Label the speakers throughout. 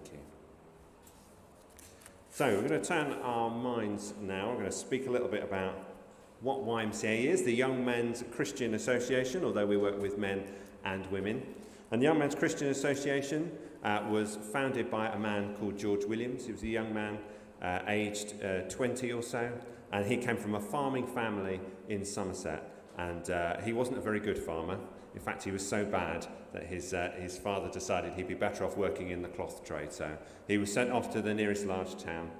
Speaker 1: Thank you. So we're going to turn our minds now. We're going to speak a little bit about what YMCA is, the Young Men's Christian Association, although we work with men and women. And the Young Men's Christian Association was founded by a man called George Williams. He was a young man aged 20 or so, and he came from a farming family in Somerset. And he wasn't a very good farmer. In fact, he was so bad that his father decided he'd be better off working in the cloth trade. So he was sent off to the nearest large town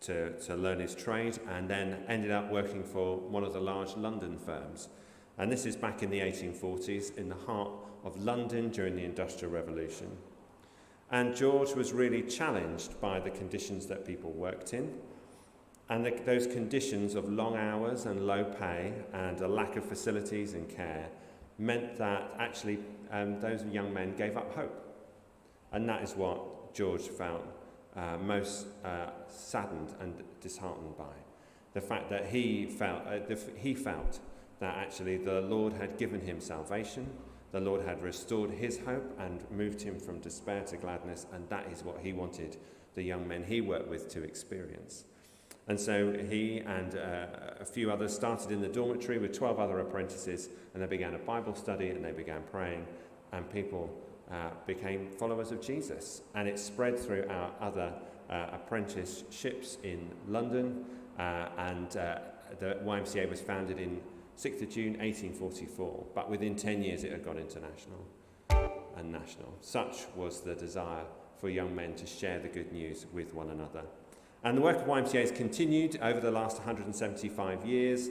Speaker 1: to learn his trade, and then ended up working for one of the large London firms. And this is back in the 1840s, in the heart of London during the Industrial Revolution. And George was really challenged by the conditions that people worked in. And those conditions of long hours and low pay and a lack of facilities and care meant that actually those young men gave up hope. And that is what George felt most saddened and disheartened by. The fact that he felt that actually the Lord had given him salvation, the Lord had restored his hope and moved him from despair to gladness, and that is what he wanted the young men he worked with to experience. And so he and a few others started in the dormitory with 12 other apprentices, and they began a Bible study and they began praying, and people became followers of Jesus. And it spread through our other apprenticeships in London, and the YMCA was founded in 6th of June 1844, but within 10 years it had gone international and national. Such was the desire for young men to share the good news with one another. And the work of YMCA has continued over the last 175 years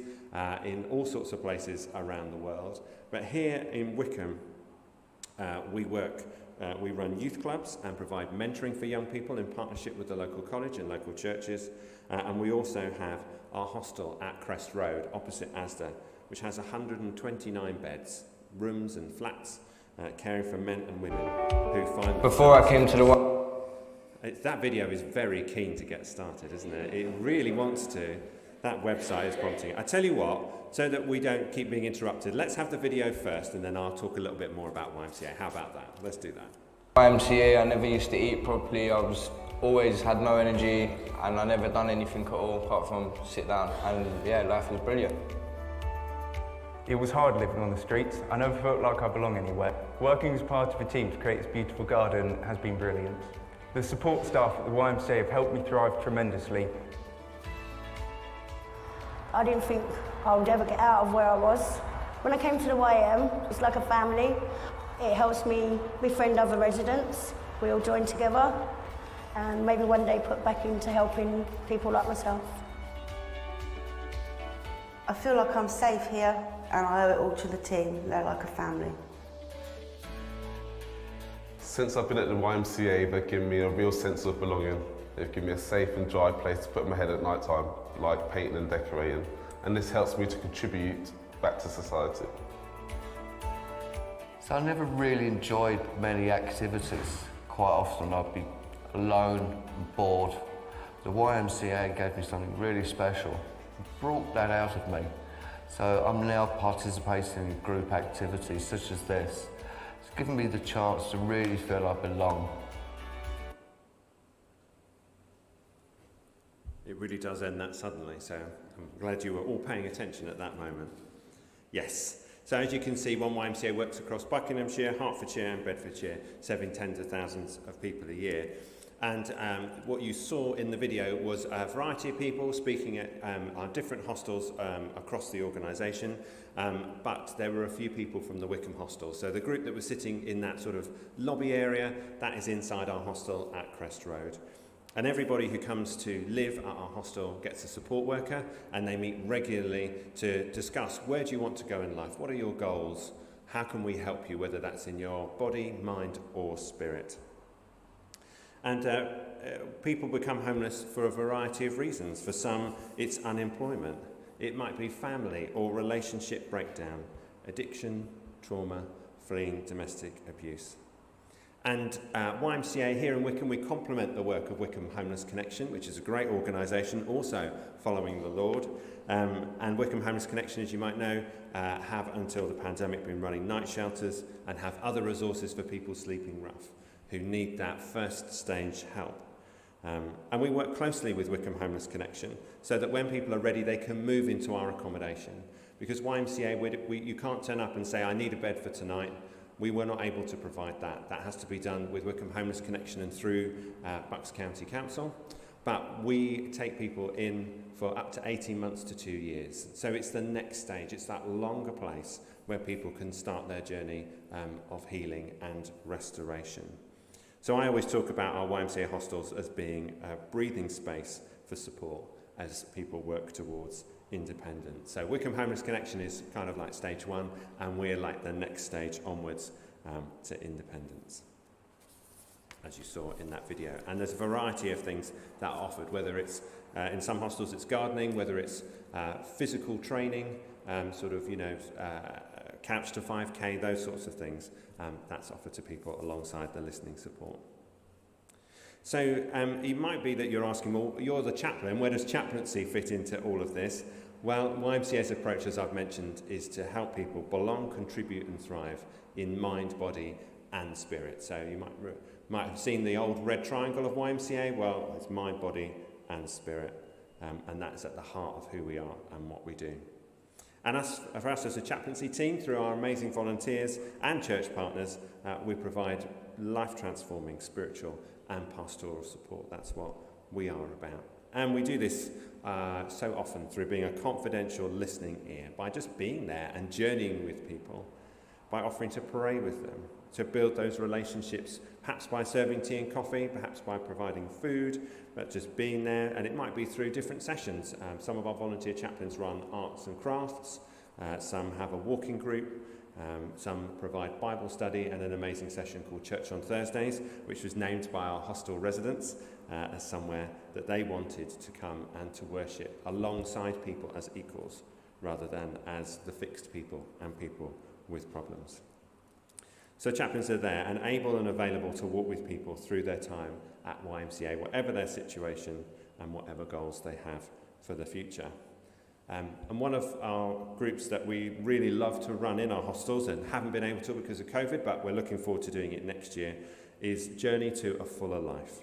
Speaker 1: in all sorts of places around the world. But here in Wycombe, we run youth clubs and provide mentoring for young people in partnership with the local college and local churches. And we also have our hostel at Crest Road, opposite Asda, which has 129 beds, rooms and flats, caring for men and women who find...
Speaker 2: Before I came to the...
Speaker 1: That video is very keen to get started, isn't it? It really wants to. That website is prompting it. I tell you what, so that we don't keep being interrupted, let's have the video first and then I'll talk a little bit more about YMCA. How about that? Let's do that.
Speaker 2: YMCA, I never used to eat properly. I was always had no energy, and I never done anything at all apart from sit down. And yeah, life was brilliant.
Speaker 3: It was hard living on the streets. I never felt like I belong anywhere. Working as part of a team to create this beautiful garden has been brilliant. The support staff at the YMCA have helped me thrive tremendously.
Speaker 4: I didn't think I would ever get out of where I was. When I came to the YM, it's like a family. It helps me befriend other residents. We all join together and maybe one day put back into helping people like myself.
Speaker 5: I feel like I'm safe here and I owe it all to the team. They're like a family.
Speaker 6: Since I've been at the YMCA, they've given me a real sense of belonging. They've given me a safe and dry place to put my head at night time, like painting and decorating. And this helps me to contribute back to society.
Speaker 7: So I never really enjoyed many activities. Quite often I'd be alone and bored. The YMCA gave me something really special. It brought that out of me. So I'm now participating in group activities such as this. It's given me the chance to really feel I belong.
Speaker 1: It really does end that suddenly, so I'm glad you were all paying attention at that moment. Yes. So as you can see, One YMCA works across Buckinghamshire, Hertfordshire and Bedfordshire, serving tens of thousands of people a year. And what you saw in the video was a variety of people speaking at our different hostels across the organisation, but there were a few people from the Wycombe hostel. So the group that was sitting in that sort of lobby area, that is inside our hostel at Crest Road. And everybody who comes to live at our hostel gets a support worker, and they meet regularly to discuss, where do you want to go in life? What are your goals? How can we help you, whether that's in your body, mind or spirit? And people become homeless for a variety of reasons. For some, it's unemployment. It might be family or relationship breakdown, addiction, trauma, fleeing domestic abuse. And YMCA here in Wycombe, we complement the work of Wycombe Homeless Connection, which is a great organisation, also following the Lord. And Wycombe Homeless Connection, as you might know, have until the pandemic been running night shelters and have other resources for people sleeping rough, who need that first stage help. And we work closely with Wycombe Homeless Connection so that when people are ready, they can move into our accommodation. Because YMCA, you can't turn up and say, I need a bed for tonight. We were not able to provide that. That has to be done with Wycombe Homeless Connection and through Bucks County Council. But we take people in for up to 18 months to 2 years. So it's the next stage. It's that longer place where people can start their journey of healing and restoration. So I always talk about our YMCA hostels as being a breathing space for support as people work towards independence. So Wycombe Homeless Connection is kind of like stage one, and we're like the next stage onwards to independence, as you saw in that video. And there's a variety of things that are offered, whether it's in some hostels it's gardening, whether it's physical training, couch to 5K, those sorts of things. That's offered to people alongside the listening support. So it might be that you're asking, well, you're the chaplain, where does chaplaincy fit into all of this? Well, YMCA's approach, as I've mentioned, is to help people belong, contribute and thrive in mind, body and spirit. So you might have seen the old red triangle of YMCA. Well, it's mind, body and spirit. And that's at the heart of who we are and what we do. And for us as a chaplaincy team, through our amazing volunteers and church partners, we provide life-transforming spiritual and pastoral support. That's what we are about. And we do this so often through being a confidential listening ear, by just being there and journeying with people, by offering to pray with them, to build those relationships, perhaps by serving tea and coffee, perhaps by providing food, but just being there. And it might be through different sessions. Some of our volunteer chaplains run arts and crafts, some have a walking group, some provide Bible study, and an amazing session called Church on Thursdays, which was named by our hostel residents as somewhere that they wanted to come and to worship alongside people as equals, rather than as the fixed people and people with problems. So chaplains are there and able and available to walk with people through their time at YMCA, whatever their situation and whatever goals they have for the future. And one of our groups that we really love to run in our hostels, and haven't been able to because of COVID, but we're looking forward to doing it next year, is Journey to a Fuller Life.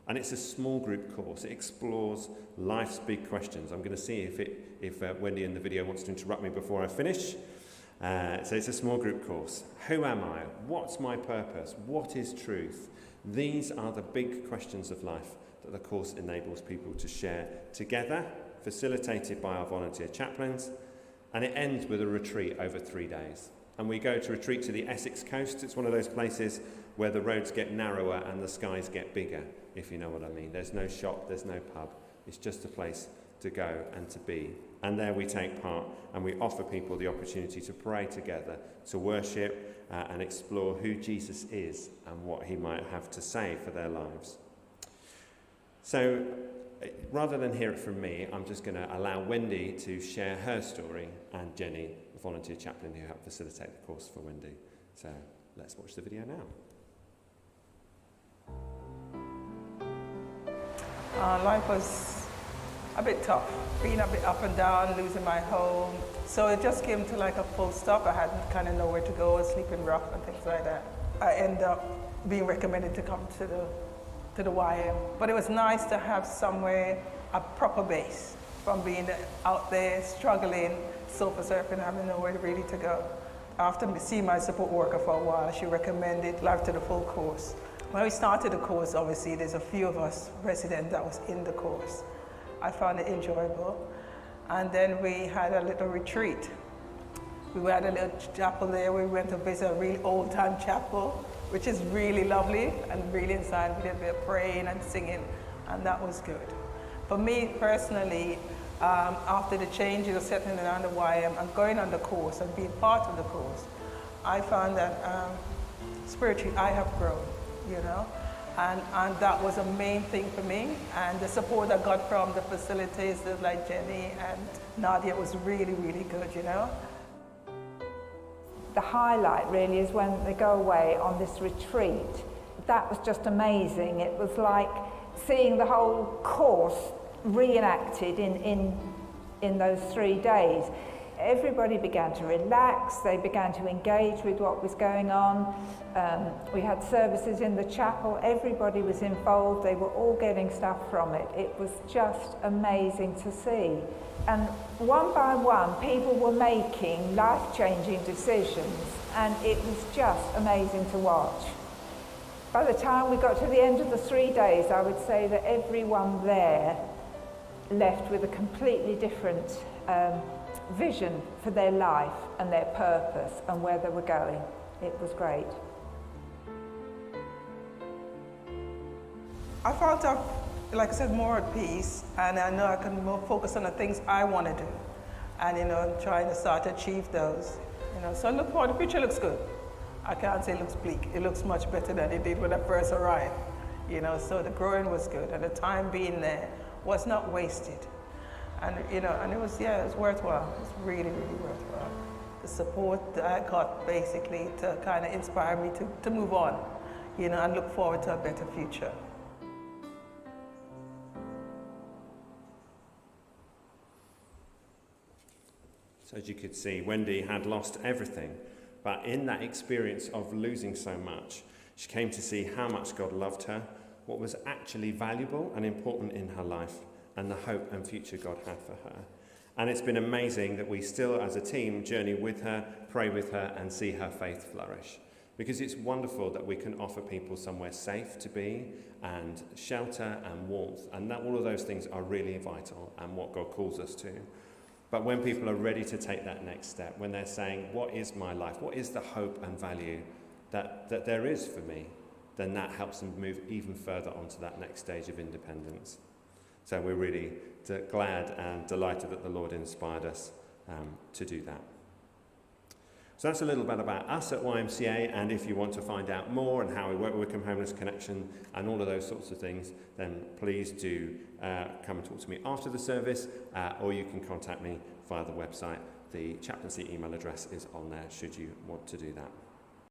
Speaker 1: And it's a small group course. It explores life's big questions. I'm going to see if Wendy in the video wants to interrupt me before I finish. So it's a small group course. Who am I? What's my purpose? What is truth? These are the big questions of life that the course enables people to share together, facilitated by our volunteer chaplains, and it ends with a retreat over 3 days. And we go to retreat to the Essex coast. It's one of those places where the roads get narrower and the skies get bigger, if you know what I mean. There's no shop, there's no pub. It's just a place to go and to be. And there we take part and we offer people the opportunity to pray together, to worship and explore who Jesus is and what he might have to say for their lives. So rather than hear it from me, I'm just going to allow Wendy to share her story, and Jenny, the volunteer chaplain who helped facilitate the course for Wendy. So let's watch the video now.
Speaker 8: Life was a bit tough, being a bit up and down, losing my home. So it just came to like a full stop. I had kind of nowhere to go, sleeping rough and things like that. I ended up being recommended to come to the YM. But it was nice to have somewhere, a proper base, from being out there struggling, sofa surfing, having nowhere really to go. After seeing my support worker for a while, she recommended Life to the Full course. When we started the course, obviously, there's a few of us residents that was in the course. I found it enjoyable. And then we had a little retreat. We had a little chapel there. We went to visit a really old-time chapel, which is really lovely and really inside. We did a bit of praying and singing, and that was good. For me personally, after the changes of settling down the YM and going on the course and being part of the course, I found that spiritually I have grown, you know, and that was a main thing for me. And the support I got from the facilitators like Jenny and Nadia was really, really good, you know.
Speaker 9: The highlight really is when they go away on this retreat. That was just amazing. It was like seeing the whole course reenacted in those 3 days. everybody began to relax, they began to engage with what was going on. We had services in the chapel, everybody was involved, they were all getting stuff from it. It was just amazing to see. And one by one, people were making life-changing decisions, and it was just amazing to watch. By the time we got to the end of the 3 days, I would say that everyone there left with a completely different vision for their life and their purpose and where they were going. It was great.
Speaker 8: I felt, like I said, more at peace, and I know I can more focus on the things I want to do, and trying to start to achieve those. So I look forward. The future looks good. I can't say it looks bleak. It looks much better than it did when I first arrived. So the growing was good, and the time being there was not wasted. And and it was worthwhile. It was really, really worthwhile. The support that I got basically to kind of inspire me to move on, and look forward to a better future.
Speaker 1: So as you could see, Wendy had lost everything, but in that experience of losing so much, she came to see how much God loved her, what was actually valuable and important in her life, and the hope and future God had for her. And it's been amazing that we still, as a team, journey with her, pray with her, and see her faith flourish. Because it's wonderful that we can offer people somewhere safe to be, and shelter and warmth, and that all of those things are really vital and what God calls us to. But when people are ready to take that next step, when they're saying, what is my life? What is the hope and value that there is for me? Then that helps them move even further onto that next stage of independence. So we're really glad and delighted that the Lord inspired us to do that. So that's a little bit about us at YMCA, and if you want to find out more and how we work with Wycombe Homeless Connection and all of those sorts of things, then please do come and talk to me after the service, or you can contact me via the website. The chaplaincy email address is on there should you want to do that.